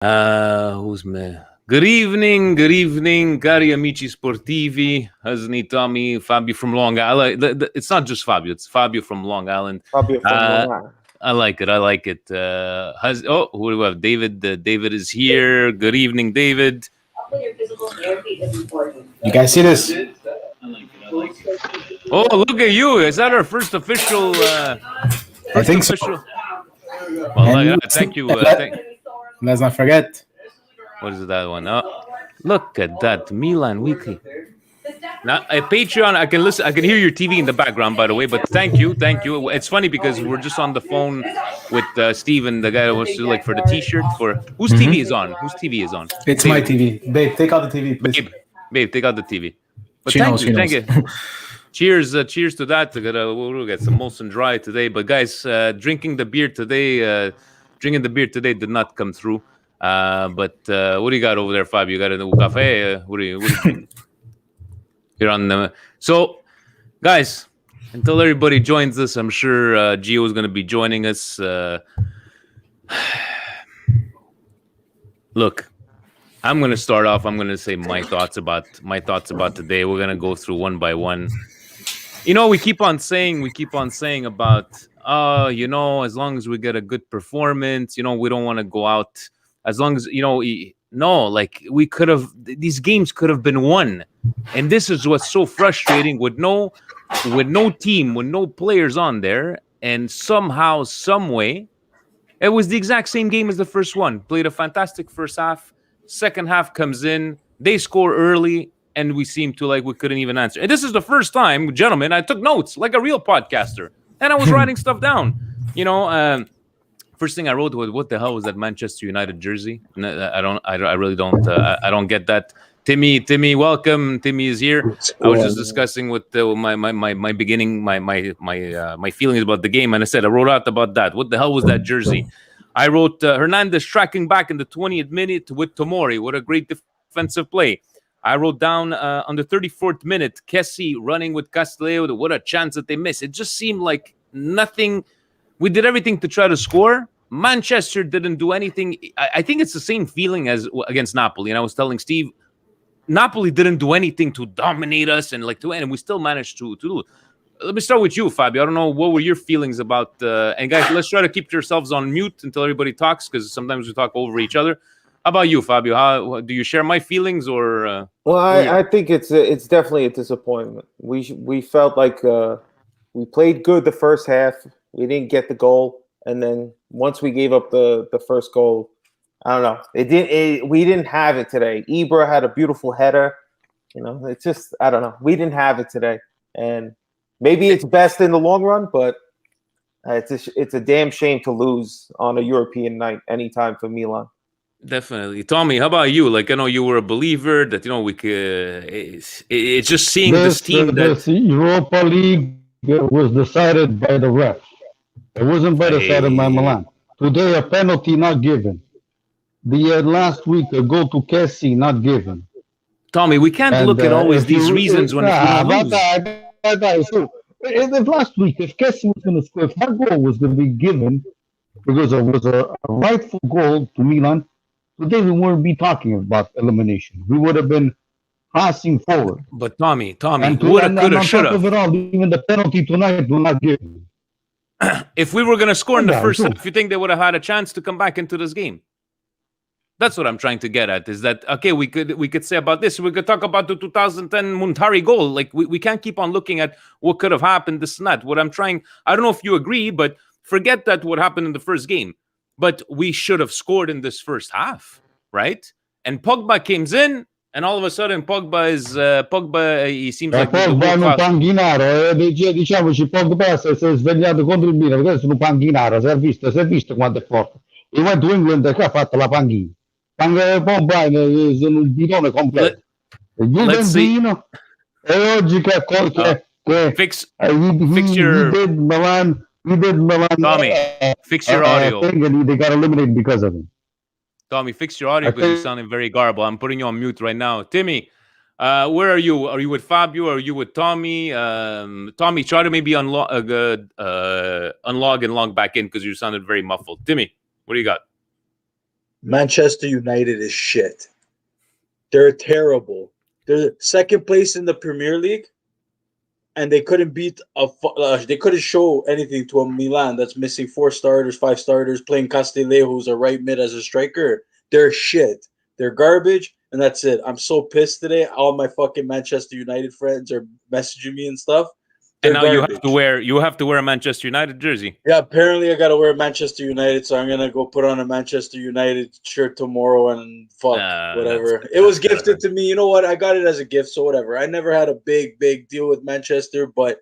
Who's me? Good evening, cari amici sportivi. Hasni, Tommy, Fabio from Long Island. It's not just Fabio; it's Fabio from Long Island. Fabio from Long Island. I like it. Who do we have? David. David is here. Good evening, David. You guys see this? Oh, look at you! Is that our first official? I think so. Well, thank you. Let's not forget. What is that one? Oh, look at that Milan weekly. Now, a Patreon, I can listen. I can hear your TV in the background, by the way. But thank you. It's funny because we're just on the phone with Steven, the guy that wants to like for the T-shirt. For whose TV is on? Whose TV is on? It's David. My TV. Babe, take out the TV, please. Babe, take out the TV. But thank you. Cheers to that. We'll get some Molson Dry today. But guys, drinking the beer today did not come through. But what do you got over there, Fabio? You got a cafe? What do you drinking? Here on the so, guys, until everybody joins us, I'm sure Gio is going to be joining us. Look, I'm going to start off. I'm going to say my thoughts about today. We're going to go through one by one. You know, we keep on saying about, as long as we get a good performance, we don't want to go out. As long as, we could have, these games could have been won. And this is what's so frustrating with no team, with no players on there. And somehow, some way, it was the exact same game as the first one. Played a fantastic first half. Second half comes in. They score early. And we seem to we couldn't even answer. And this is the first time, gentlemen, I took notes like a real podcaster. And I was writing stuff down. First thing I wrote was, what the hell was that Manchester United jersey? I really don't. I don't get that. Timmy, welcome. Timmy is here. I was just discussing with my beginning, my feelings about the game, and I wrote out about that. What the hell was that jersey? I wrote Hernandez tracking back in the 20th minute with Tomori. What a great defensive play. I wrote down on the 34th minute, Kessie running with Castelleo. What a chance that they missed. It just seemed like nothing. We did everything to try to score. Manchester didn't do anything. I think it's the same feeling as against Napoli. And I was telling Steve, Napoli didn't do anything to dominate us and we still managed to do it. Let me start with you, Fabio. I don't know, what were your feelings about and guys, let's try to keep yourselves on mute until everybody talks, because sometimes we talk over each other. How about you, Fabio? How do you share my feelings or? Well, I think it's definitely a disappointment. We felt like we played good the first half. We didn't get the goal, and then once we gave up the first goal, I don't know. We didn't have it today. Ibra had a beautiful header. It's just, I don't know. We didn't have it today, and maybe it's best in the long run, but it's a damn shame to lose on a European night anytime for Milan. Definitely. Tommy, how about you? I know you were a believer that, we could, it's just seeing this team that... The Europa League was decided by the ref. It wasn't by the side of my Milan. Today, a penalty not given. The last week, a goal to Kessie not given. Tommy, we can't look at always these reasons when lose. If last week, if Kessie was going to score, if that goal was going to be given, because it was a rightful goal to Milan, today we wouldn't be talking about elimination. We would have been passing forward. But Tommy, woulda, coulda, shoulda. Even the penalty tonight will not give. If we were going to score in the first half, you think they would have had a chance to come back into this game? That's what I'm trying to get at. Is that okay? We could say about this. We could talk about the 2010 Muntari goal. We can't keep on looking at what could have happened. This and that. What I'm trying. I don't know if you agree, but forget that what happened in the first game. But we should have scored in this first half, right? And Pogba comes in, and all of a sudden Pogba he seems like Pogba non panchinaro, diciamoci Pogba si è svegliato contro il Milan, adesso un panchinaro, si è visto quanto è forte. He went to England che ha fatto la panchina. Pogba è un bidone completo. Juventino e oggi che fix your Milan. Tommy, fix your audio. They got eliminated because of him. Tommy, fix your audio because you're sounding very garbled. I'm putting you on mute right now. Timmy, where are you? Are you with Fabio? Are you with Tommy? Tommy, try to maybe unlog and log back in because you sounded very muffled. Timmy, what do you got? Manchester United is shit. They're terrible. They're second place in the Premier League, and they couldn't they couldn't show anything to a Milan that's missing 4 starters, 5 starters, playing Castillejo, who's a right mid as a striker. They're shit. They're garbage, and that's it. I'm so pissed today. All my fucking Manchester United friends are messaging me and stuff. And They're now garbage. you have to wear a Manchester United jersey. Yeah, apparently I gotta wear Manchester United, so I'm gonna go put on a Manchester United shirt tomorrow and whatever. It was gifted to me. You know what? I got it as a gift, so whatever. I never had a big deal with Manchester, but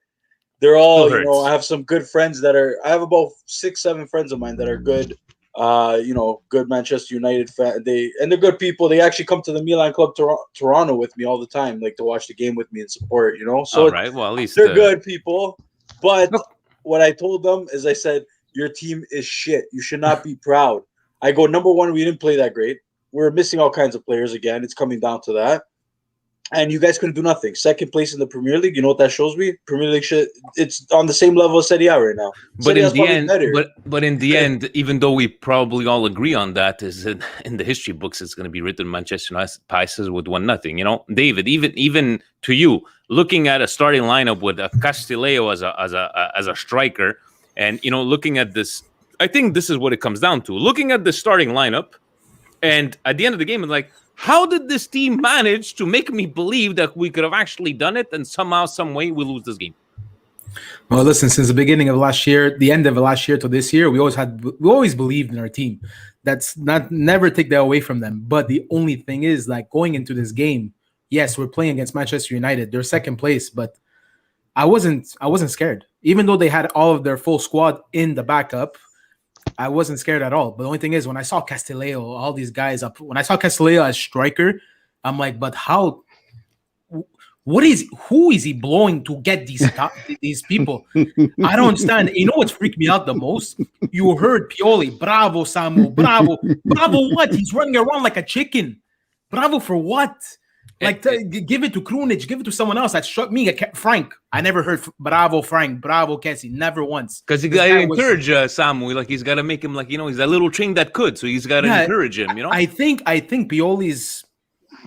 they're all, I have some good friends I have about 6-7 friends of mine that are good, good Manchester United fan. They're good people. They actually come to the Milan Club Toronto with me all the time, like to watch the game with me and support. So all right, well, at least they're good people, but. What I told them is I said, your team is shit. You should not be proud. I go, number one, we didn't play that great. We're missing all kinds of players again. It's coming down to that. And you guys couldn't do nothing. Second place in the Premier League. You know what that shows me? Premier League shit. It's on the same level as Serie A right now. But in the end, but in the end, even though we probably all agree on that, is in the history books, it's going to be written Manchester United passes with 1-0. David, even to you, looking at a starting lineup with a Castillejo as a striker, and looking at this, I think this is what it comes down to. Looking at the starting lineup, and at the end of the game, it's like, how did this team manage to make me believe that we could have actually done it, and somehow, some way, we lose this game? Well, listen, since the beginning of last year, the end of last year to this year, we always believed in our team. That's never take that away from them. But the only thing is, like, going into this game, yes, we're playing against Manchester United. They're second place, but I wasn't scared. Even though they had all of their full squad in the backup, I wasn't scared at all. But the only thing is, when I saw Castillejo, all these guys up, when I saw Castillejo as striker, I'm like, but how? Who is he blowing to get these people? I don't understand. You know what's freaked me out the most? You heard Pioli, bravo, Samu, bravo. Bravo what? He's running around like a chicken. Bravo for what? Like, give it to Krunic, give it to someone else. That struck me. Frank. I never heard bravo, Frank, bravo, Cassie. Never once. Because he got to encourage Samu. Like, he's got to make him, like, he's that little train that could. So he's got to encourage him, I think Pioli's,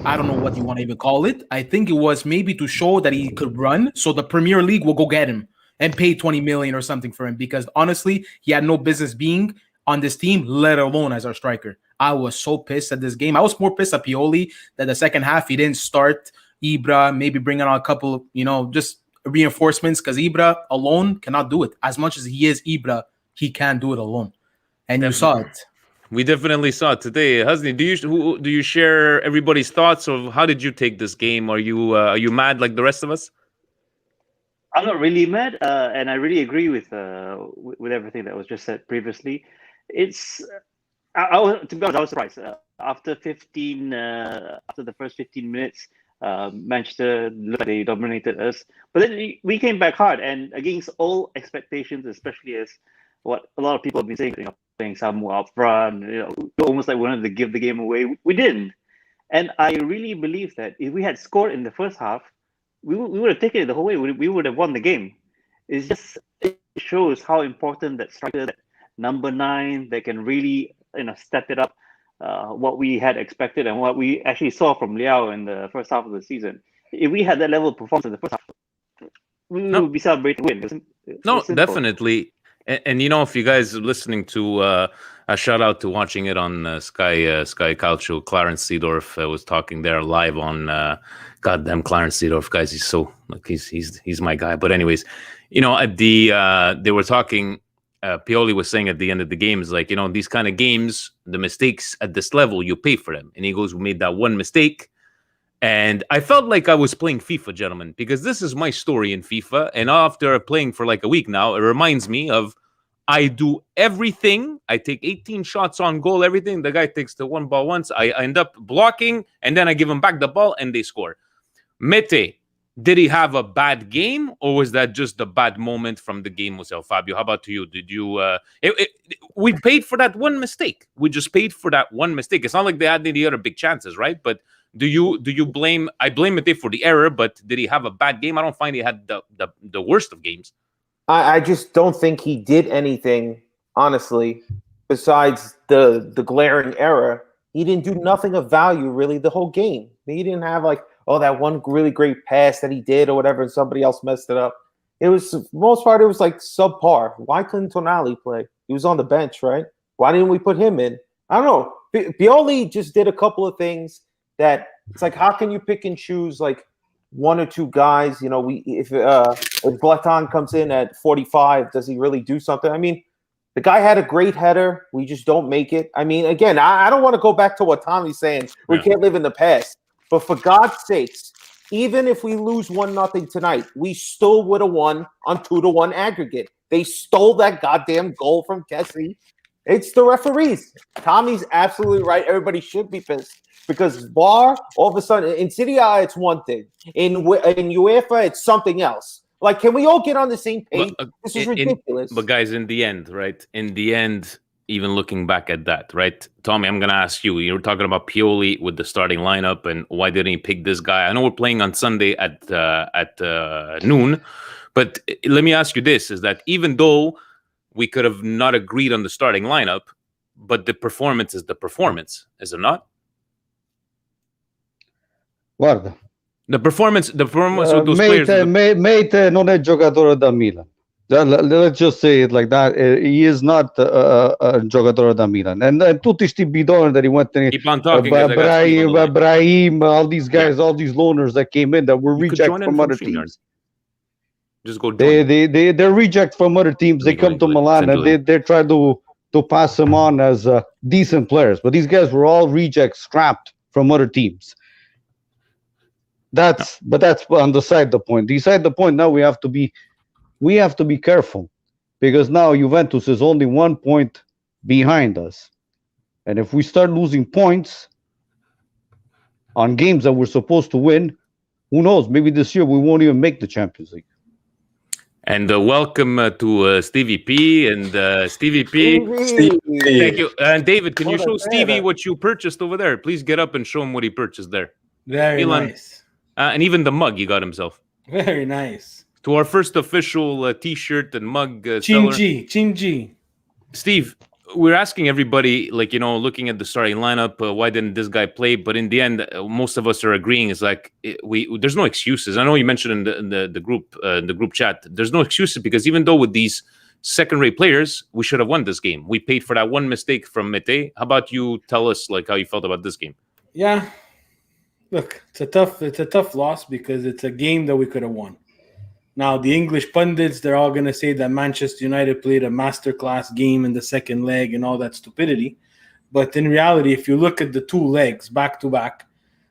I don't know what you want to even call it. I think it was maybe to show that he could run, so the Premier League will go get him and pay 20 million or something for him. Because honestly, he had no business being on this team, let alone as our striker. I was so pissed at this game. I was more pissed at Pioli that the second half he didn't start Ibra, maybe bring on a couple, just reinforcements, because Ibra alone cannot do it. As much as he is Ibra, he can't do it alone. And you saw it. We definitely saw it today. Hasni, do you share everybody's thoughts of how did you take this game? Are you mad like the rest of us? I'm not really mad, and I really agree with everything that was just said previously. It's to be honest, I was surprised. After the first 15 minutes, Manchester looked like they dominated us. But then we came back hard, and against all expectations, especially as what a lot of people have been saying, playing Samu up front, almost like we wanted to give the game away. We didn't. And I really believe that if we had scored in the first half, we would have taken it the whole way. We would have won the game. It shows how important that striker, that number 9, that can really step it up, what we had expected and what we actually saw from Liao in the first half of the season. If we had that level of performance in the first half, we would be celebrating win. No, definitely. And if you guys are listening to a shout out to watching it on Sky Calcio, Clarence Seedorf was talking there live on goddamn Clarence Seedorf, guys. He's so he's my guy. But anyways, at they were talking. Pioli was saying at the end of the game is like, these kind of games, the mistakes at this level, you pay for them. And he goes, we made that one mistake. And I felt like I was playing FIFA, gentlemen, because this is my story in FIFA. And after playing for like a week now, it reminds me of I do everything. I take 18 shots on goal, everything. The guy takes the one ball once. I end up blocking, and then I give him back the ball, and they score. Mete, did he have a bad game, or was that just a bad moment from the game with El Fabio? How about to you? Did you? We paid for that one mistake. We just paid for that one mistake. It's not like they had any other big chances, right? But do you blame? I blame Mete for the error, but did he have a bad game? I don't find he had the worst of games. I just don't think he did anything, honestly, besides the glaring error, he didn't do nothing of value really the whole game. He didn't have like, oh, that one really great pass that he did or whatever, and somebody else messed it up. It was, for the most part, it was like subpar. Why couldn't Tonali play? He was on the bench, right? Why didn't we put him in? I don't know. Pioli just did a couple of things that it's like, how can you pick and choose like one or two guys? You know, if Blaton comes in at 45, does he really do something? I mean, the guy had a great header. We just don't make it. I mean, again, I don't want to go back to what Tommy's saying. We can't live in the past. But for God's sakes, even if we lose 1-0 tonight, we still would have won on 2-1 aggregate. They stole that goddamn goal from Kessie. It's the referees. Tommy's absolutely right. Everybody should be pissed because VAR, all of a sudden, in Serie A, it's one thing. In UEFA, it's something else. Like, can we all get on the same page? This is ridiculous. But guys, in the end, right? In the end, even looking back at that, right? Tommy, I'm going to ask you. You were talking about Pioli with the starting lineup and why didn't he pick this guy? I know we're playing on Sunday at noon, but let me ask you this, is that even though we could have not agreed on the starting lineup, but the performance is the performance, is it not? Guarda. The performance of those players. Mate non è giocatore da Milan. Let's just say it like that. He is not a giocatore da Milan. And tutti sti bidoni that he went to, keep on talking, Brahim, all these guys, all these loners that came in that were rejected from other teams. Just go. They're reject from other teams. They come to Milan and they try to pass them on as decent players. But these guys were all rejects, scrapped from other teams. But that's on the side the point. Beside the point, now we have to be careful because now Juventus is only 1 point behind us. And if we start losing points on games that we're supposed to win, who knows? Maybe this year we won't even make the Champions League. And welcome to Stevie P. And Stevie P. Thank you. And David, can you show Stevie what you purchased over there? Please get up and show him what he purchased there. Very nice. And even the mug he got himself. Very nice. To our first official T-shirt and mug Chinji. Steve, we're asking everybody, like, looking at the starting lineup, why didn't this guy play? But in the end, most of us are agreeing. It's like there's no excuses. I know you mentioned in the group chat, there's no excuses because even though with these second-rate players, we should have won this game. We paid for that one mistake from Mete. How about you tell us like how you felt about this game? Yeah. Look, it's a tough loss because it's a game that we could have won. Now, the English pundits, they're all going to say that Manchester United played a masterclass game in the second leg and all that stupidity. But in reality, if you look at the two legs back to back,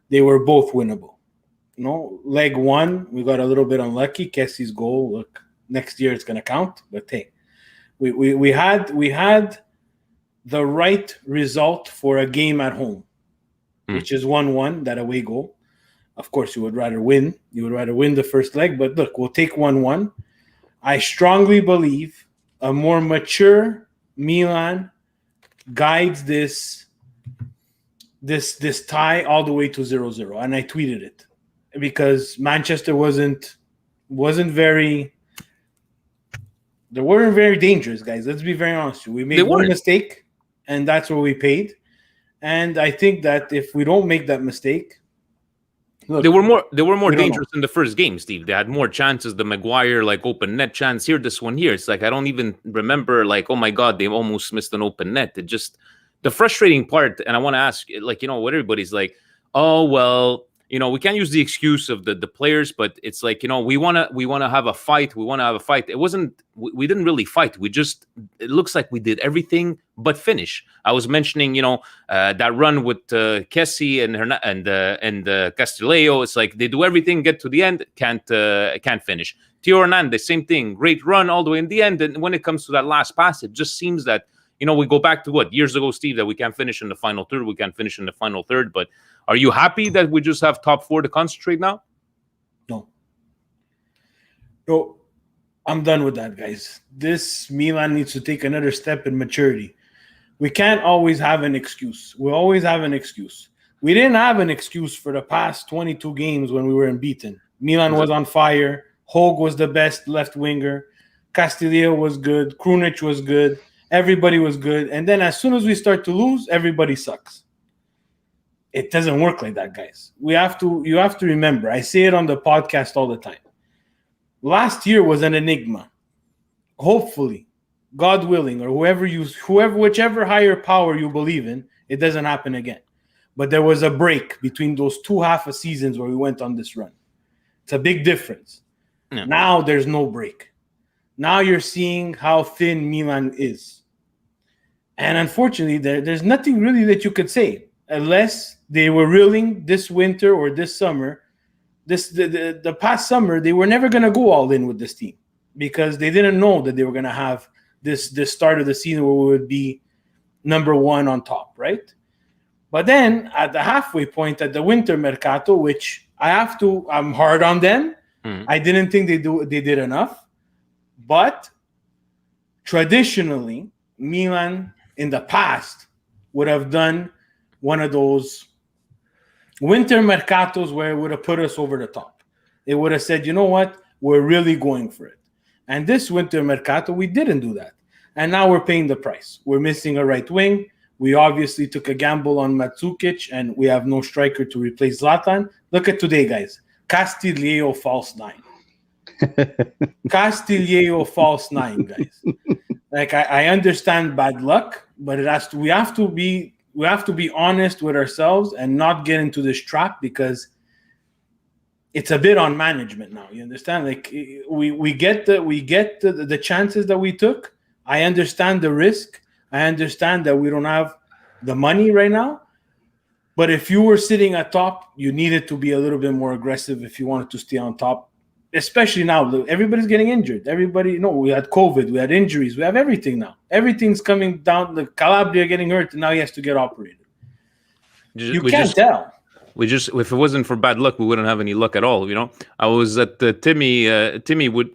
they were both winnable. Leg one, we got a little bit unlucky. Kessie's goal, look, next year it's going to count. But hey, we had the right result for a game at home. Which is 1-1, that away goal. Of course, you would rather win. You would rather win the first leg. But look, we'll take 1-1. I strongly believe a more mature Milan guides this tie all the way to 0-0. And I tweeted it because Manchester wasn't very. They weren't very dangerous, guys. Let's be very honest. We made one mistake, and that's what we paid. And I think that if we don't make that mistake, look, they were more dangerous in the first game, Steve. They had more chances. The Maguire open net chance here, this one here. It's like I don't even remember oh my God, they almost missed an open net. It just the frustrating part, and I want to ask, what everybody's like, oh well, we can't use the excuse of the players, but it's like, we want to have a fight. We want to have a fight. It wasn't, we didn't really fight. It looks like we did everything but finish. I was mentioning, that run with Kessie and Castillejo. It's like they do everything, get to the end, can't finish. Theo Hernandez, same thing. Great run all the way in the end. And when it comes to that last pass, it just seems that, we go back to years ago, Steve, that we can't finish in the final third. We can't finish in the final third. But are you happy that we just have top four to concentrate now? No, I'm done with that, guys. This Milan needs to take another step in maturity. We can't always have an excuse. We always have an excuse. We didn't have an excuse for the past 22 games when we were unbeaten. Milan was on fire. Hogue was the best left winger. Castillejo was good. Krunic was good. everybody was good, and then as soon as we start to lose, everybody sucks. It doesn't work like that, guys. You have to remember. I say it on the podcast all the time. Last year was an enigma. Hopefully, God willing, or whichever higher power you believe in, it doesn't happen again. But there was a break between those two half of seasons where we went on this run. It's a big difference. Yeah. Now there's no break. Now you're seeing how thin Milan is. And unfortunately, there's nothing really that you could say unless they were willing this winter or this summer. The past summer, they were never going to go all in with this team because they didn't know that they were going to have this start of the season where we would be number one on top, right? But then at the halfway point at the winter mercato, which I'm hard on them. I didn't think they did enough. But traditionally, Milan in the past would have done one of those winter mercatos where it would have put us over the top. It would have said, you know what, we're really going for it. And this winter mercato, we didn't do that. And now we're paying the price. We're missing a right wing. We obviously took a gamble on Mandzukic, and we have no striker to replace Zlatan. Look at today, guys. Castigliejo false 9. Castigliejo false 9, guys. Like I understand bad luck, but we have to be honest with ourselves and not get into this trap because it's a bit on management now. You understand? Like we get the chances that we took. I understand the risk. I understand that we don't have the money right now. But if you were sitting at top, you needed to be a little bit more aggressive if you wanted to stay on top. Especially now, everybody's getting injured. Everybody, we had COVID, we had injuries, we have everything now. Everything's coming down. The Calabria getting hurt, and now he has to get operated. You can't tell. If it wasn't for bad luck, we wouldn't have any luck at all. I was at Timmy would.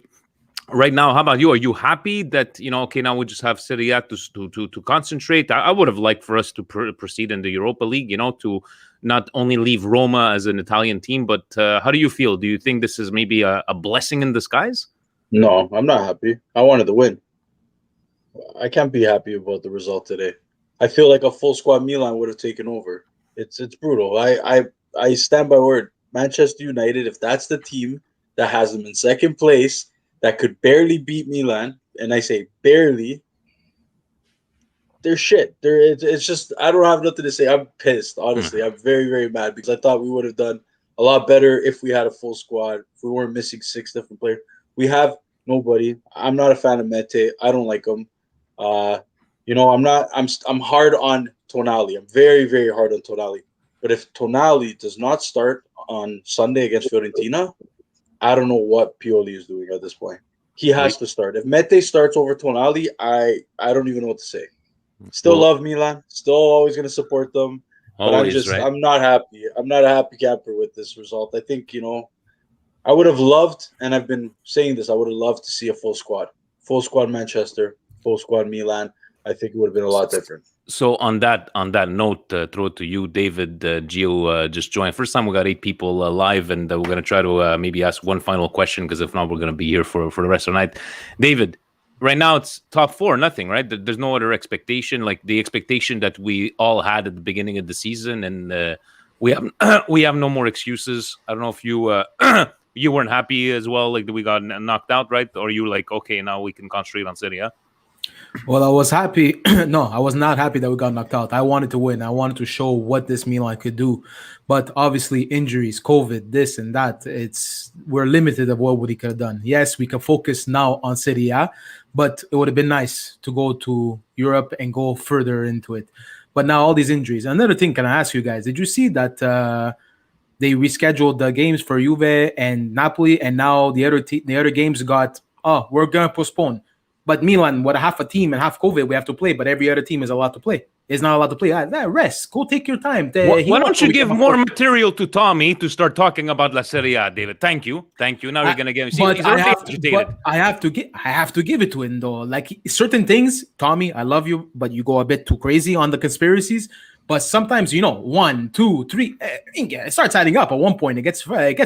Right now, how about you? Are you happy that okay, now we just have Serie A to concentrate? I would have liked for us to proceed in the Europa League, to not only leave Roma as an Italian team, but how do you feel? Do you think this is maybe a blessing in disguise? No, I'm not happy. I wanted to win. I can't be happy about the result today. I feel like a full squad Milan would have taken over. It's brutal. I stand by word. Manchester United, if that's the team that has them in second place, that could barely beat Milan, and I say barely, they're shit. It's just, I don't have nothing to say. I'm pissed, honestly. I'm very, very mad because I thought we would have done a lot better if we had a full squad, if we weren't missing 6 different players. We have nobody. I'm not a fan of Mete. I don't like him. I'm hard on Tonali. I'm very, very hard on Tonali. But if Tonali does not start on Sunday against Fiorentina, I don't know what Pioli is doing at this point. He has to start. If Mete starts over Tonali, I don't even know what to say. Still love Milan. Still always going to support them. But I'm not happy. I'm not a happy camper with this result. I think, I would have loved, and I've been saying this, I would have loved to see a full squad. Full squad Manchester, full squad Milan. I think it would have been a lot different. So on that note, throw it to you, David. Gio just joined. First time we got 8 people live, and we're going to try to maybe ask one final question because if not, we're going to be here for the rest of the night. David, right now it's top 4, nothing, right? There's no other expectation, like the expectation that we all had at the beginning of the season, and we have no more excuses. I don't know if you you weren't happy as well, like that we got knocked out, right? Or you like, okay, now we can concentrate on Serie A? Well, I was happy. No, I was not happy that we got knocked out. I wanted to win. I wanted to show what this Milan could do. But obviously, injuries, COVID, this and that, we're limited of what we could have done. Yes, we can focus now on Serie A, but it would have been nice to go to Europe and go further into it. But now all these injuries. Another thing, can I ask you guys, did you see that they rescheduled the games for Juve and Napoli, and now the other games we're going to postpone. But Milan, what, half a team and half COVID, we have to play, but every other team is allowed to play. Is not allowed to play. Rest. Go take your time. Why don't you give more material to Tommy to start talking about La Serie A, David? Thank you. Now you're gonna give. I have to give it to him though. Like certain things, Tommy, I love you, but you go a bit too crazy on the conspiracies. But sometimes, 1, 2, 3, it starts adding up. At one point, it gets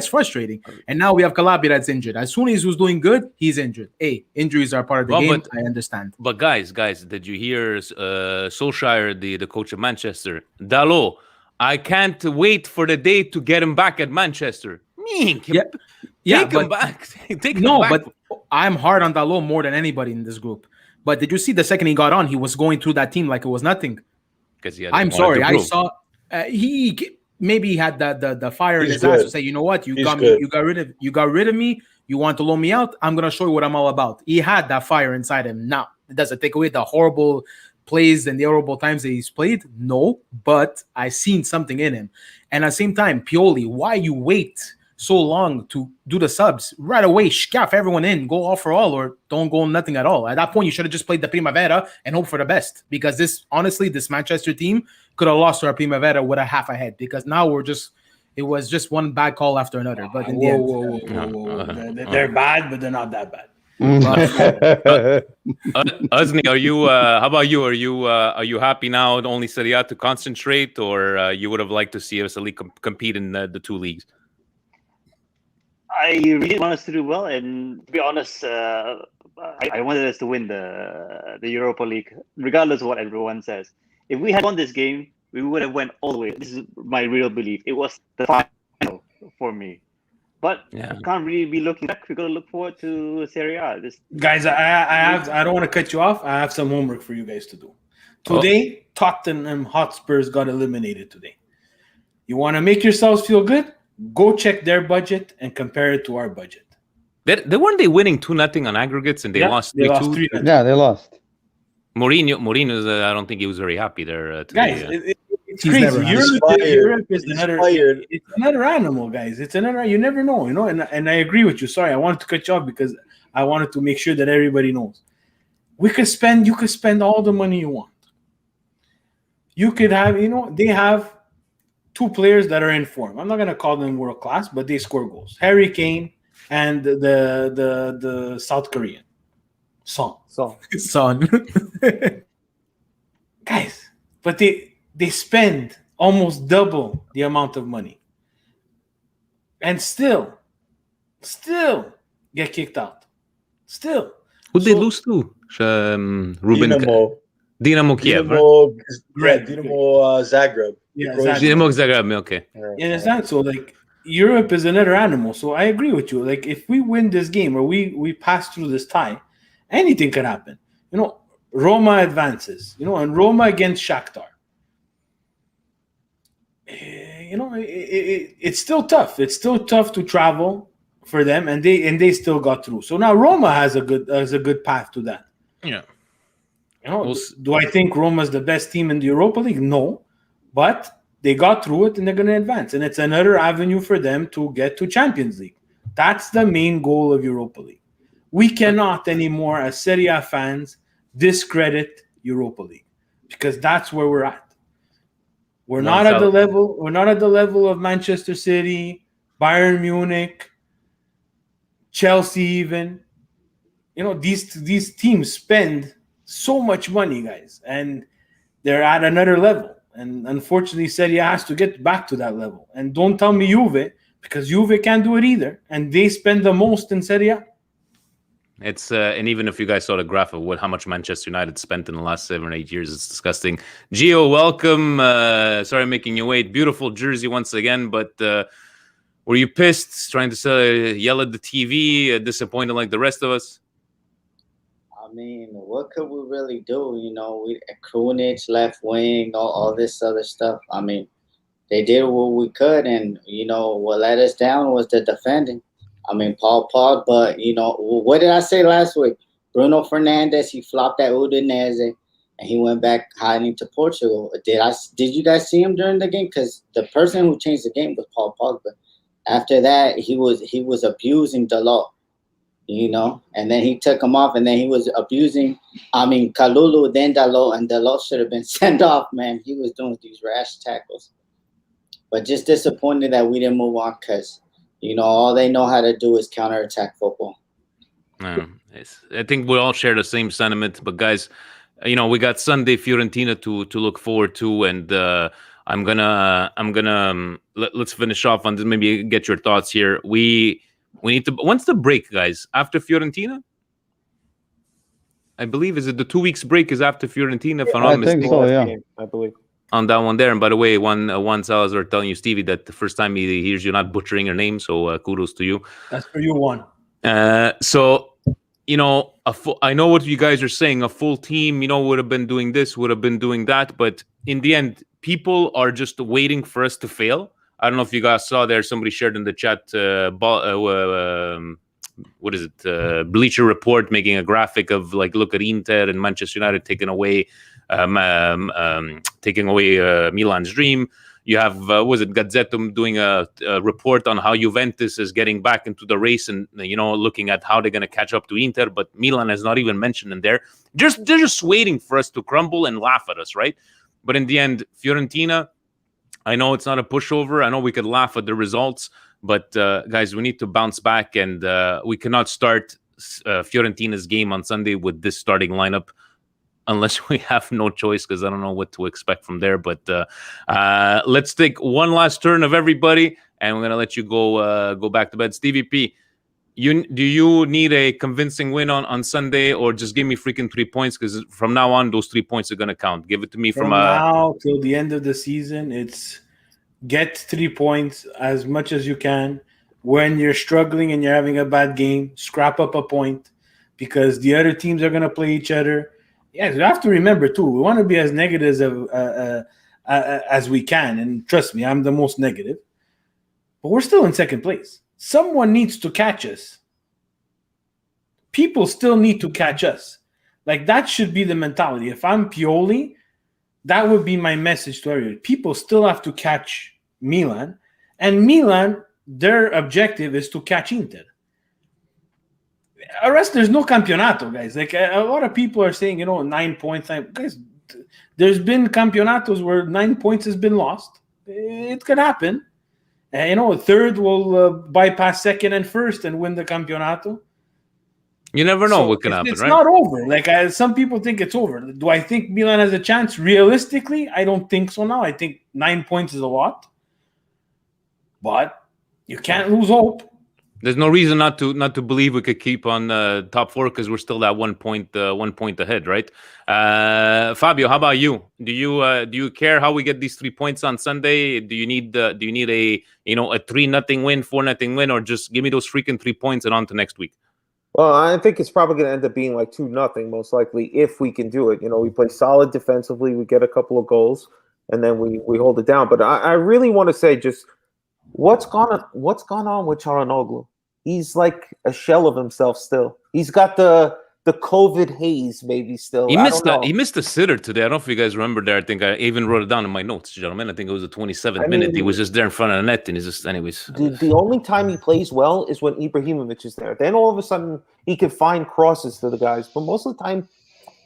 frustrating. And now we have Calabria that's injured. As soon as he was doing good, he's injured. Hey, injuries are part of the game. I understand. But guys, did you hear Solskjaer, the coach of Manchester? Dalot, I can't wait for the day to get him back at Manchester. Take him back. But I'm hard on Dalot more than anybody in this group. But did you see the second he got on, he was going through that team like it was nothing? I'm sorry. I saw he maybe had the fire in his ass to say, you know what, you got rid of me. You want to loan me out? I'm gonna show you what I'm all about. He had that fire inside him. Now, it doesn't take away the horrible plays and the horrible times that he's played. No, but I seen something in him. And at the same time, Pioli, why you wait so long to do the subs? Right away, scaff everyone in, go all for all, or don't go nothing at all. At that point, you should have just played the Primavera and hope for the best. Because this Manchester team could have lost to our Primavera with a half a head. Because now it was just one bad call after another. But in the end, they're bad, but they're not that bad. Uzni, are you? How about you? Are you happy now? Only Serie A to concentrate, or you would have liked to see us at least compete in the two leagues? I really want us to do well, and to be honest, I wanted us to win the Europa League, regardless of what everyone says. If we had won this game, we would have went all the way. This is my real belief. It was the final for me. But I can't really be looking back. We're going to look forward to Serie A. Guys, I don't want to cut you off. I have some homework for you guys to do. Today, Tottenham Hotspurs got eliminated today. You want to make yourselves feel good? Go check their budget and compare it to our budget. They weren't winning 2-0 on aggregates, and they lost 3-2. Yeah, they lost. Mourinho's I don't think he was very happy there today. Guys, it's crazy. Europe is another animal, guys. It's another. You never know, And I agree with you. Sorry, I wanted to cut you off because I wanted to make sure that everybody knows. You could spend all the money you want. You could have, they have 2 players that are in form. I'm not gonna call them world class, but they score goals. Harry Kane and the South Korean Son. Guys, but they spend almost double the amount of money and still get kicked out. Still. Who'd they lose to? Ruben Dinamo Kiev. Dinamo Zagreb. Yeah, Dinamo Zagreb, okay. You understand? So, Europe is another animal. So, I agree with you. If we win this game or we pass through this tie, anything can happen. Roma advances, and Roma against Shakhtar. It's still tough. It's still tough to travel for them, and they still got through. So now Roma has a good path to that. Yeah. Do I think Roma's the best team in the Europa League? No, but they got through it and they're going to advance, and it's another avenue for them to get to Champions League. That's the main goal of Europa League. We cannot anymore, as Serie A fans, discredit Europa League because that's where we're at. We're not at the level. We're not at the level of Manchester City, Bayern Munich, Chelsea. Even these teams spend so much money, guys, and they're at another level. And unfortunately, Serie A has to get back to that level. And don't tell me Juve, because Juve can't do it either, and they spend the most in Serie A. It's and even if you guys saw the graph of how much Manchester United spent in the last 7 or 8 years, it's disgusting. Gio, welcome. Sorry making you wait. Beautiful jersey once again, but were you pissed trying to yell at the TV, disappointed like the rest of us? I mean, what could we really do? We Krunic, left wing, all this other stuff. I mean, they did what we could, and what let us down was the defending. I mean, Paul, but what did I say last week? Bruno Fernandes, he flopped at Udinese, and he went back hiding to Portugal. Did you guys see him during the game? Because the person who changed the game was Paul Pogba. After that, he was abusing Dalot, and then he took him off, and then he was abusing. Kalulu, then Dalot, and Dalot should have been sent off. Man, he was doing these rash tackles. But just disappointed that we didn't move on because. All they know how to do is counterattack football. I think we all share the same sentiment. But guys, we got Sunday Fiorentina to look forward to, and I'm gonna let's finish off on this. Maybe get your thoughts here. We need to. When's the break, guys? After Fiorentina, I believe is it the 2 weeks break is after Fiorentina? If I'm not I think mistaken. so. Yeah. I believe. On that one there. And by the way, one Salazar telling you, Stevie, that the first time he hears you not butchering your name, so kudos to you. That's for you, one. So, I know what you guys are saying. A full team, would have been doing this, would have been doing that. But in the end, people are just waiting for us to fail. I don't know if you guys saw there. Somebody shared in the chat, what is it? Bleacher Report making a graphic of look at Inter and Manchester United taking away Milan's dream. You have Gazzetto doing a report on how Juventus is getting back into the race and looking at how they're going to catch up to Inter, but Milan has not even mentioned in there. They're just waiting for us to crumble and laugh at us, right? But in the end, Fiorentina, I know it's not a pushover. I know we could laugh at the results, but guys, we need to bounce back, and we cannot start Fiorentina's game on Sunday with this starting lineup unless we have no choice, because I don't know what to expect from there. But let's take one last turn of everybody, and we're going to let you go back to bed. Stevie P, do you need a convincing win on Sunday, or just give me freaking 3 points? Because from now on, those 3 points are going to count. Give it to me from now till the end of the season. It's get 3 points as much as you can. When you're struggling and you're having a bad game, scrap up a point, because the other teams are going to play each other. Yeah, you have to remember too, we want to be as negative as we can. And trust me, I'm the most negative. But we're still in second place. Someone needs to catch us. People still need to catch us. That should be the mentality. If I'm Pioli, that would be my message to everyone. People still have to catch Milan. And Milan, their objective is to catch Inter. Rest, there's no campionato, guys. A lot of people are saying, 9 points. Guys, there's been campionatos where 9 points has been lost. It could happen. A third will bypass second and first and win the campionato. You never know what can happen, it's right? It's not over. Some people think it's over. Do I think Milan has a chance? Realistically, I don't think so now. I think 9 points is a lot. But you can't lose hope. There's no reason not to believe we could keep on top four, because we're still that 1 point ahead, right? Fabio, how about you? Do you care how we get these 3 points on Sunday? Do you need a 3-0 win, 4-0 win, or just give me those freaking 3 points and on to next week? Well, I think it's probably going to end up being 2-0 most likely, if we can do it. We play solid defensively, we get a couple of goals, and then we hold it down. But I really want to say, just what's gone on with Çalhanoğlu? He's like a shell of himself still. He's got the COVID haze maybe still. He missed a sitter today. I don't know if you guys remember there. I think I even wrote it down in my notes, gentlemen. I think it was the 27th minute. He was just there in front of the net, and he's just, anyways. The only time he plays well is when Ibrahimovic is there. Then all of a sudden he can find crosses to the guys. But most of the time,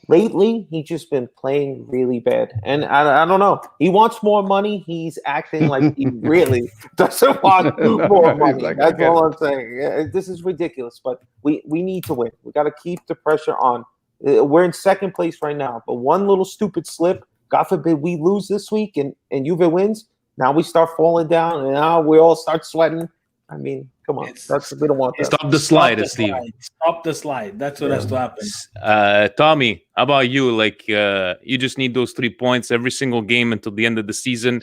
lately, he's just been playing really bad. And I don't know. He wants more money. He's acting like he really doesn't want more money. That's all I'm saying. This is ridiculous, but we need to win. We got to keep the pressure on. We're in second place right now, but one little stupid slip, God forbid we lose this week and Juve wins, now we start falling down, and now we all start sweating. I mean, come on. We don't want that. Stop the slide, Steve. Stop the slide. That's what has to happen. Tommy, how about you? You just need those 3 points every single game until the end of the season.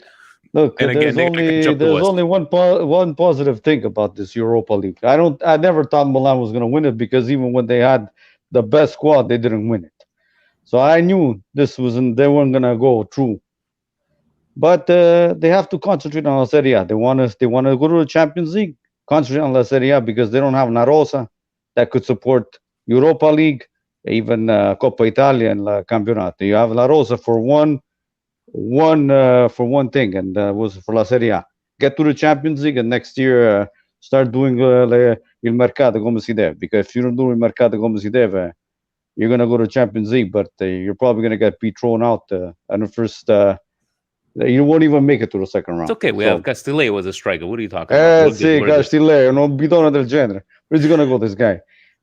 Look, and again, there's only one positive thing about this Europa League. I never thought Milan was going to win it, because even when they had the best squad, they didn't win it. So I knew they weren't going to go through. But they have to concentrate on La Serie A. They want to go to the Champions League, concentrate on La Serie A, because they don't have Na Rosa that could support Europa League, even Coppa Italia and La Campionato. You have La Rosa for one thing, and was for La Serie A. Get to the Champions League, and next year start doing il mercato come si deve. Because if you don't do il mercato come si deve, you're going to go to Champions League, but you're probably going to be thrown out in the first. You won't even make it to the second round. It's okay. We have Castillejo as a striker. What are you talking about? Castillejo, non bidone del genere. Where's he going to go, this guy?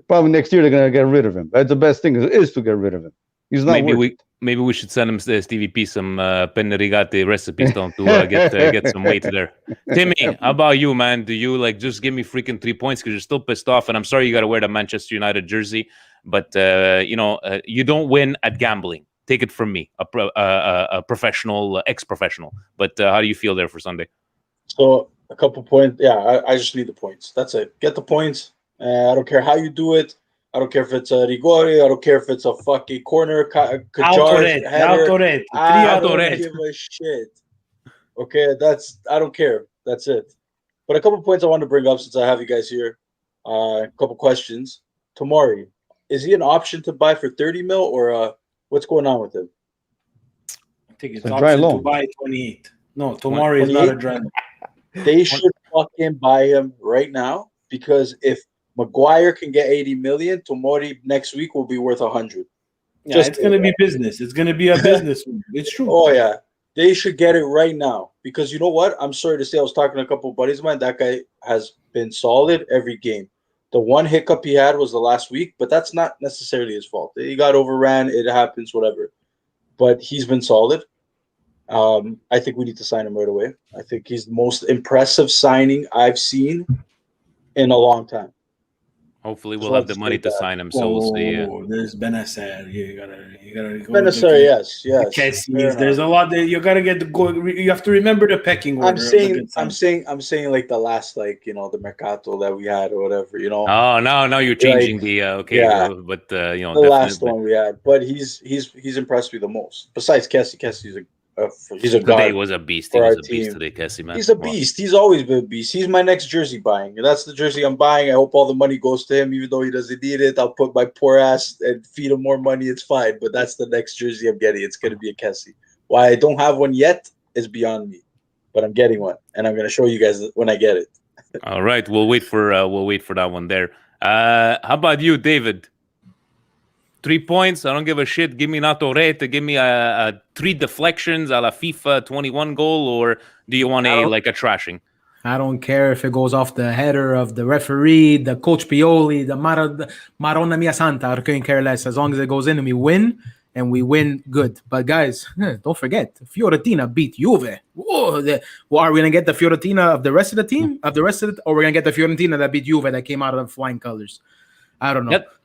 Probably next year they're going to get rid of him. That's the best thing is to get rid of him. He's not worth it. Maybe we should send him Stevie P some penne rigate recipes to get some weight there. Timmy, how about you, man? Do you like just give me freaking 3 points because you're still pissed off? And I'm sorry you got to wear the Manchester United jersey, but you don't win at gambling. Take it from me, a professional, ex-professional. But how do you feel there for Sunday? So a couple points. Yeah, I just need the points. That's it. Get the points. I don't care how you do it. I don't care if it's a rigore. I don't care if it's a fucking corner, header. I don't give a shit. Okay, I don't care. That's it. But a couple points I want to bring up since I have you guys here. A couple questions. Tomori, is he an option to buy for 30 mil or what's going on with him? I think it's option to buy 28. No, Tomori is not a dry loan. They should fucking buy him right now because if Maguire can get 80 million, Tomori next week will be worth 100. Yeah, it's going to be business. It's going to be a business. It's true. Oh, yeah. They should get it right now because you know what? I'm sorry to say I was talking to a couple of buddies of mine. That guy has been solid every game. The one hiccup he had was the last week, but that's not necessarily his fault. He got overran. It happens, whatever. But he's been solid. I think we need to sign him right away. I think he's the most impressive signing I've seen in a long time. Hopefully, we'll have the money to sign him. So we'll see. There's Benacer. You gotta go. Benacer, yes. There's a lot that you gotta get the go. You have to remember the pecking order. I'm saying like the last, like the Mercato that we had or whatever. Oh, now you're changing the okay. Yeah, but the last one we had. But he's impressed me the most. Besides Kessie, he's a god. Today was a beast. He was a beast today, Kessie, man. He's a beast. He's always been a beast. He's my next jersey buying. And that's the jersey I'm buying. I hope all the money goes to him, even though he doesn't need it. I'll put my poor ass and feed him more money. It's fine. But that's the next jersey I'm getting. It's going to be a Kessie. Why I don't have one yet is beyond me. But I'm getting one, and I'm going to show you guys when I get it. All right, we'll wait for that one there. How about you, David? 3 points. I don't give a shit. Give me Nato Rete. Give me a 3 deflections a la FIFA 21 goal, or do you want a trashing? I don't care if it goes off the header of the referee, the coach Pioli, the Maronna Mia Santa. I couldn't care less as long as it goes in and we win, and we win good. But guys, don't forget, Fiorentina beat Juve. Are we gonna get the Fiorentina of the rest of the team, or we're gonna get the Fiorentina that beat Juve that came out of flying colors? I don't know. Yep.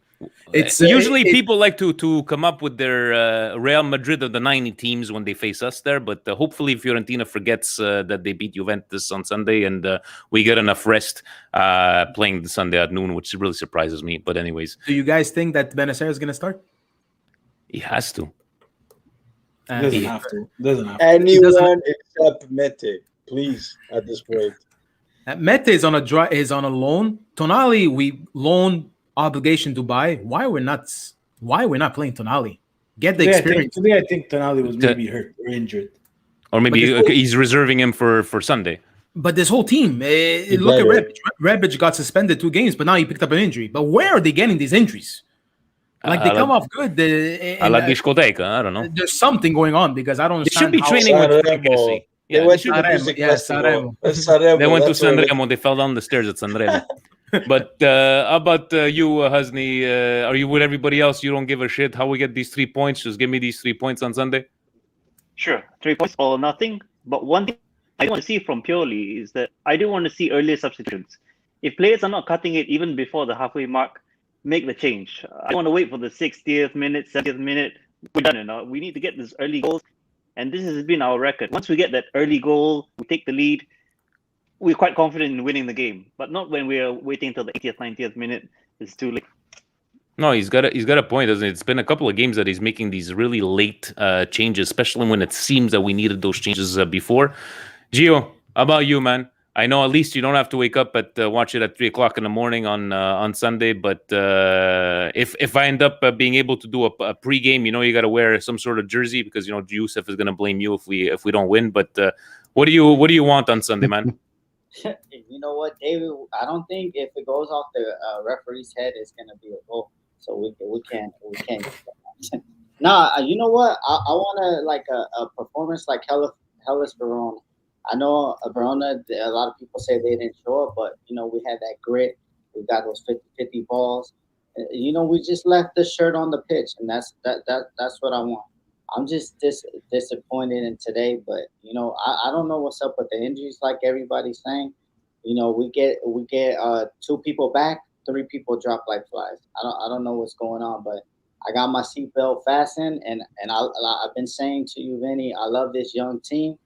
It's usually people like to come up with their Real Madrid of the 90 teams when they face us there, but hopefully Fiorentina forgets that they beat Juventus on Sunday and we get enough rest playing the Sunday at noon, which really surprises me. But anyways, do you guys think that Benacer is going to start? He has to. Doesn't have to. Anyone except Mete, please. At this point, Mete is on a loan. Tonali, we loan. Obligation to buy. Why we're not playing Tonali? Get the experience. Today I think Tonali was maybe hurt or injured, or maybe he's reserving him for Sunday. But this whole team, look at Rebic. Rebic got suspended 2 games, but now he picked up an injury. But where are they getting these injuries? Like they come off good. A la discoteca, I don't know. There's something going on because I don't understand. They should be training with Kessie. They went to Sanremo. They went to Sanremo. They fell down the stairs at Sanremo. But how about you, Hasni? Are you with everybody else? You don't give a shit how we get these 3 points? Just give me these 3 points on Sunday. Sure, 3 points or nothing. But one thing I want to see from Pioli is that I do want to see earlier substitutions. If players are not cutting it even before the halfway mark, make the change. I don't want to wait for the 60th minute, 70th minute. We're done now. We need to get this early goals. And this has been our record. Once we get that early goal, we take the lead. We're quite confident in winning the game, but not when we're waiting until the 80th, 90th minute. It's too late. No, he's got a point, doesn't it? It's been a couple of games that he's making these really late changes, especially when it seems that we needed those changes before. Gio, how about you, man? I know at least you don't have to wake up at watch it at 3:00 in the morning on Sunday. But if I end up being able to do a pregame, you got to wear some sort of jersey because Yusuf is going to blame you if we don't win. But what do you want on Sunday, man? You know what, David? I don't think if it goes off the referee's head, it's gonna be a goal. So we can't. Nah, you know what? I want a performance like Hellas Verona. I know Verona. A lot of people say they didn't show up, but we had that grit. We got those 50-50 balls. You know, we just left the shirt on the pitch, and that's what I want. I'm just disappointed in today, but you know, I don't know what's up with the injuries, like everybody's saying. You know, we get 2 people back, 3 people drop like flies. I don't know what's going on, but I got my seatbelt fastened, and I've been saying to you, Vinny, I love this young team,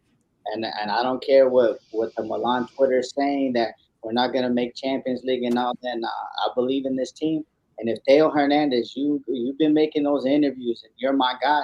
and I don't care what the Milan Twitter is saying that we're not gonna make Champions League and all that. Nah, I believe in this team, and if Theo Hernandez, you've been making those interviews, and you're my guy,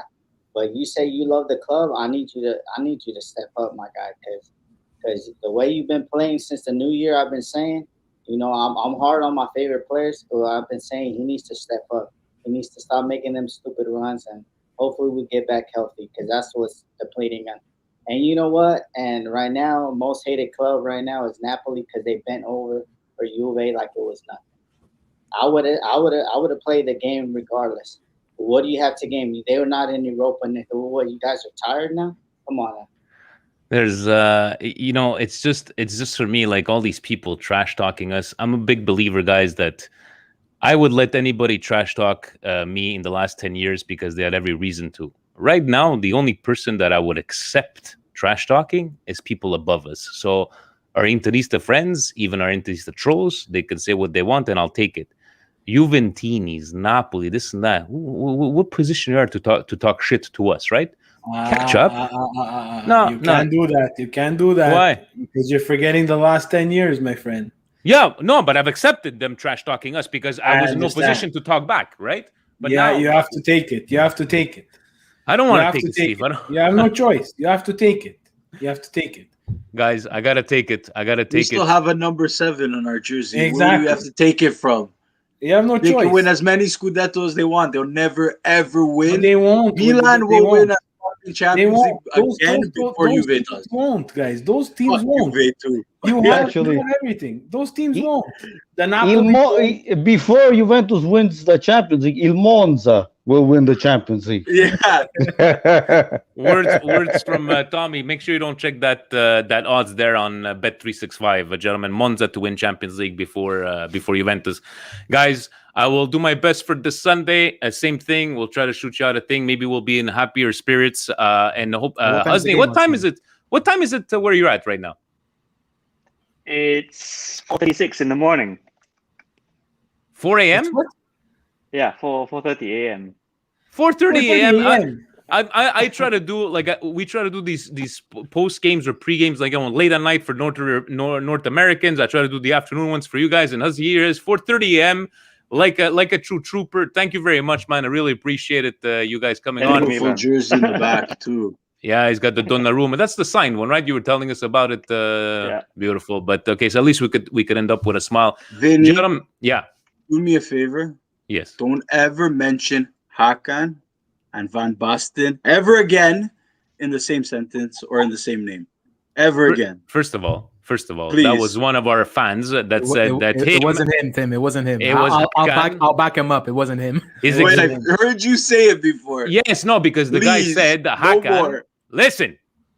but you say you love the club, I need you to step up, my guy, because the way you've been playing since the new year, I've been saying, you know, I'm hard on my favorite players, but I've been saying he needs to step up. He needs to stop making them stupid runs, and hopefully we get back healthy, because that's what's depleting us. And you know what? And right now, most hated club right now is Napoli, because they bent over for Juve like it was nothing. I would have played the game regardless. What do you have to gain? They were not in Europa. What, you guys are tired now? Come on now. There's you know, it's just for me, like all these people trash talking us. I'm a big believer, guys, that I would let anybody trash talk me in the last 10 years because they had every reason to. Right now, the only person that I would accept trash talking is people above us. So our Interista friends, even our Interista trolls, they can say what they want and I'll take it. Juventinis, Napoli, this and that. What position you are to talk shit to us, right? Catch up. No, you can't do that. You can't do that. Why? Because you're forgetting the last 10 years, my friend. Yeah, no, but I've accepted them trash talking us because I was in no position to talk back, right? But yeah, now you have to take it. You have to take it. I don't want to take it, Steve. You have no choice. You have to take it. You have to take it. Guys, I gotta take it. We still have a number 7 on our jersey. Exactly. Where do you have to take it from? You have no choice. They can win as many Scudettos as they want. They'll never ever win. But they won't. Milan will win a Champions League again before those Juve teams does. Won't, guys. Those teams won't. Juve too. You have everything. Those teams won't. The Napoli before Juventus wins the Champions League, Il Monza will win the Champions League. Yeah. words from Tommy. Make sure you don't check that odds there on Bet365, gentlemen. Monza to win Champions League before Juventus. Guys, I will do my best for this Sunday. Same thing. We'll try to shoot you out a thing. Maybe we'll be in happier spirits. And hope. Husni, what time is it? What time is it where you're at right now? It's 4:36 in the morning. 4 a.m. Yeah, 4:30 a.m. 4:30 a.m. I try to do we try to do these post games or pre games like late at night for North Americans. I try to do the afternoon ones for you guys. And Husni here is 4:30 a.m. Like a true trooper. Thank you very much, man. I really appreciate it. You guys coming on. Beautiful jersey in the back too. Yeah, he's got the Donnarumma. That's the signed one, right? You were telling us about it. Yeah. Beautiful. But okay, so at least we could end up with a smile. Vinny, yeah. Do me a favor. Yes. Don't ever mention Hakan and Van Basten ever again in the same sentence or in the same name. Ever again. First of all, please. That was one of our fans that said that it wasn't him, Tim. It wasn't him. I'll back him up. It wasn't him. Wait, I've heard you say it before. Yes, no, because the guy said Hakan. No listen,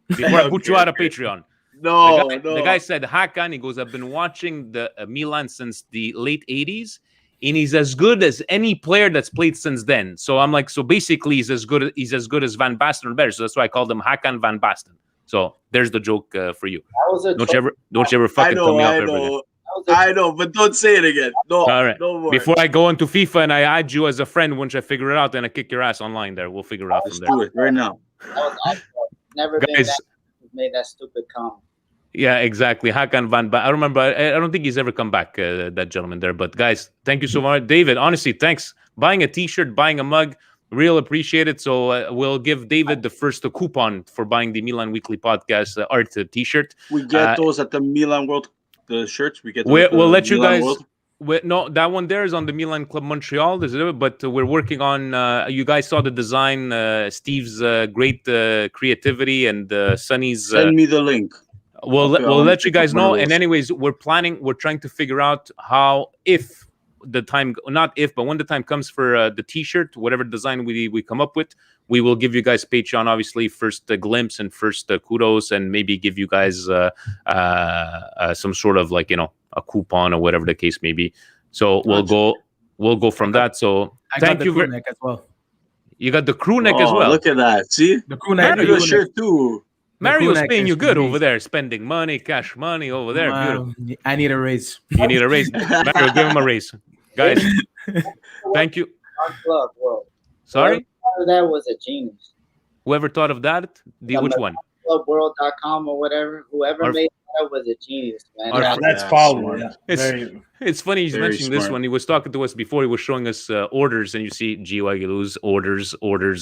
before I put you out of Patreon. No, the guy said Hakan. He goes, I've been watching the Milan since the late 80s. And he's as good as any player that's played since then. So I'm like, so basically he's as good as Van Basten or better. So that's why I called him Hakan Van Basten. So there's the joke for you. Don't you ever fucking tell me off ever again. I know, but don't say it again. No, all right. No more. Before I go into FIFA and I add you as a friend, once I figure it out, then I kick your ass online there. We'll figure it out from there. Do it right now. Never guys, made that stupid comment. Yeah, exactly. Hakan Van Basten. I remember. I don't think he's ever come back, that gentleman there. But guys, thank you so much. David, honestly, thanks. Buying a t-shirt, buying a mug, real appreciate it. So we'll give David the first coupon for buying the Milan Weekly Podcast art t-shirt. We get those at the Milan World, the shirts. We get. We'll let you guys. No, that one there is on the Milan Club Montreal. But we're working on. You guys saw the design. Steve's great creativity and Sonny's. Send me the link. We'll let you guys know. And anyways, we're trying to figure out how, when the time comes for the t-shirt, whatever design we come up with, we will give you guys Patreon, obviously, first glimpse and first kudos, and maybe give you guys some sort of a coupon or whatever the case may be. So we'll go. we'll go from that. So I got thank the you. crew neck as well. You got the crew neck as Oh, well. look at that. See? The crew neck. I got a shirt too. Mario's neck paying you is good amazing. over there, spending money, cash money over there. Beautiful. I need a raise. You need a raise. Mario, give him a raise. Guys, thank you. Club, bro. Sorry? That was a genius. Whoever thought of that? Which one? Clubworld.com or whatever. Whoever made that was a genius, man. That's Paulo. Yeah. It's funny he's mentioning this one. He was talking to us before. He was showing us orders, and you see GYLU's orders.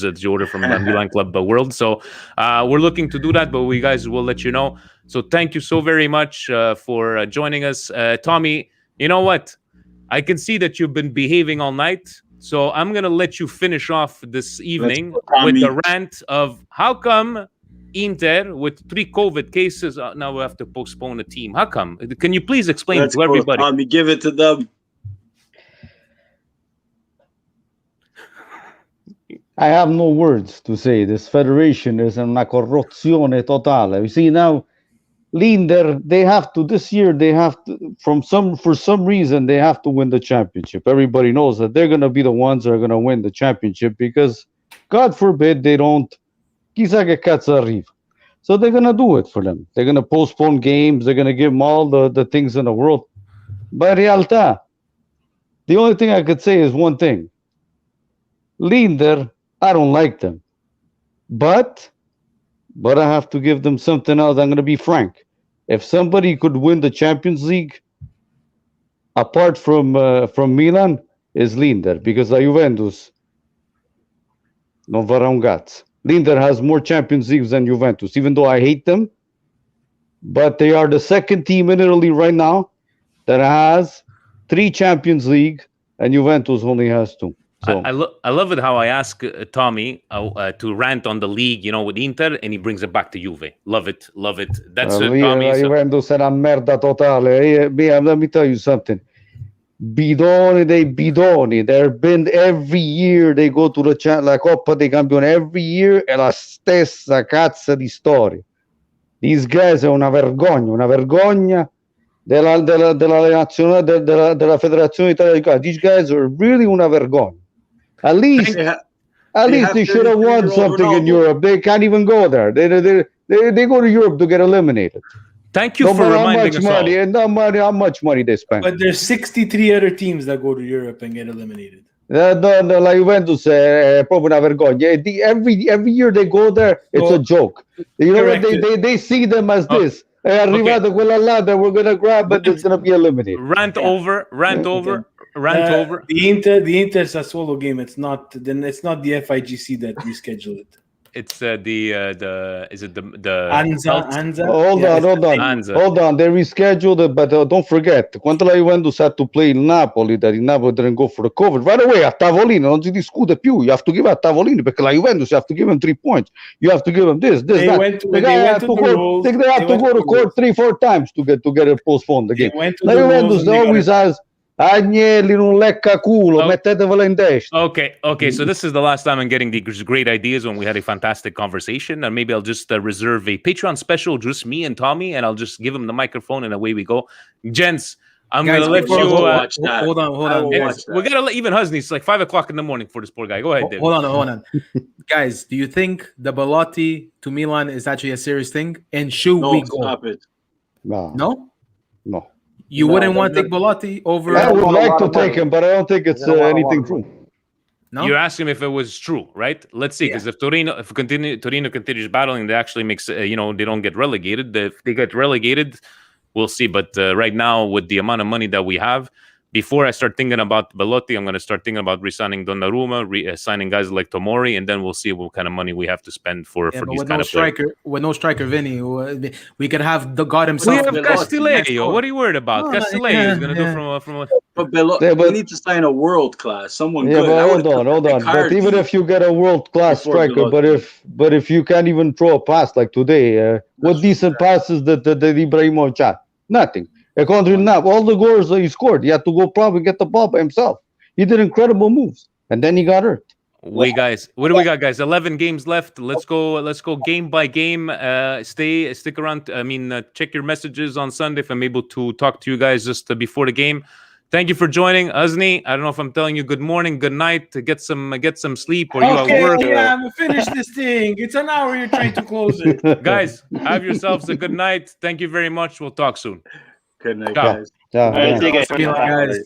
It's the order from Milan Club World. So we're looking to do that, but we guys will let you know. So thank you so very much for joining us. Tommy, you know what? I can see that you've been behaving all night. So I'm going to let you finish off this evening with the rant of how come Inter, with 3 COVID cases, now we have to postpone a team. How come? Can you please explain to everybody? Tommy, give it to them. I have no words to say. This federation is una corruzione totale. You see now, Linder, this year they have to, for some reason they have to win the championship. Everybody knows that they're going to be the ones that are going to win the championship because, God forbid, they don't. Chissà che cazzo arriva. So they're going to do it for them. They're going to postpone games. They're going to give them all the things in the world. But in realtà, the only thing I could say is one thing. Linder, I don't like them. But I have to give them something else. I'm going to be frank. If somebody could win the Champions League, apart from Milan, is Linder. Because la Juventus non varrà un cazzo. Linder has more Champions Leagues than Juventus, even though I hate them. But they are the second team in Italy right now that has 3 Champions League, and Juventus only has 2. So I love it how I ask Tommy to rant on the league, with Inter, and he brings it back to Juve. Love it. That's Tommy. Juventus è una merda totale. Let me tell you something. Bidoni dei bidoni. They've been every year. They go to la Coppa dei Campioni every year. È la stessa cazzo di storia. These guys è una vergogna della nazionale della Federazione Italiana di Calcio. These guys are really una vergogna. At least they should have won something in Europe. They can't even go there. They go to Europe to get eliminated. Thank you for reminding us all. How much money they spend. But there's 63 other teams that go to Europe and get eliminated. La Juventus è proprio una vergogna. Every year they go there, it's a joke. They see them as this. È arrivato quella là that we're going to grab, but it's going to be eliminated. Rant over. The Inter Sassuolo game. It's not the FIGC that rescheduled it. It's is it the Anza? Hold on. They rescheduled it, but don't forget, quando la Juventus had to play in Napoli, that in Napoli didn't go for the COVID. Right away, a tavolino, non si discute più. You have to give a tavolino, perché la Juventus, you have to give them 3 points. You have to give them this, They that. went to They have to go to court 3-4 times to get it postponed the game. La Juventus always has Agnelli non lecca culo, mettetevela in testa. Okay. So this is the last time I'm getting these great ideas when we had a fantastic conversation, and maybe I'll just reserve a Patreon special, just me and Tommy, and I'll just give him the microphone, and away we go. Gents, I'm going to let you watch that. Hold on. We got to let even Husney. It's like 5 o'clock in the morning for this poor guy. Go ahead, David. Hold on. Guys, do you think the Belotti to Milan is actually a serious thing? And should we go? Stop it. No. You wouldn't want to take Belotti over? I would like to take him, but I don't think it's anything true. No? You asked him if it was true, right? Let's see, because if Torino continues battling, they actually makes they don't get relegated. If they get relegated, we'll see. But right now, with the amount of money that we have, before I start thinking about Belotti, I'm going to start thinking about re-signing Donnarumma, signing guys like Tomori, and then we'll see what kind of money we have to spend for these kind of players. With no striker, Vinny, we could have the God himself. We have Castillejo. What are you worried about? Castillejo is going to do from a... But Belotti, we need to sign a world class, someone good. But hold on. But even if you get a world class striker, but if you can't even throw a pass like today, what decent passes that Ibrahimovic had? Nothing. Contra il Napoli, all the goals that he scored, he had to go probably get the ball by himself. He did incredible moves, and then he got hurt. What do we got, guys? 11 games left. Let's go game by game. Stick around. Check your messages on Sunday if I'm able to talk to you guys just before the game. Thank you for joining, Uzni. I don't know if I'm telling you good morning, good night, to get some sleep, or you at Okay, work. yeah, I'm gonna finish this thing. It's an hour. You're trying to close it. Guys, have yourselves a good night. Thank you very much. We'll talk soon. Good night, Ciao. guys. Ciao. All right, see you guys. Milan, guys.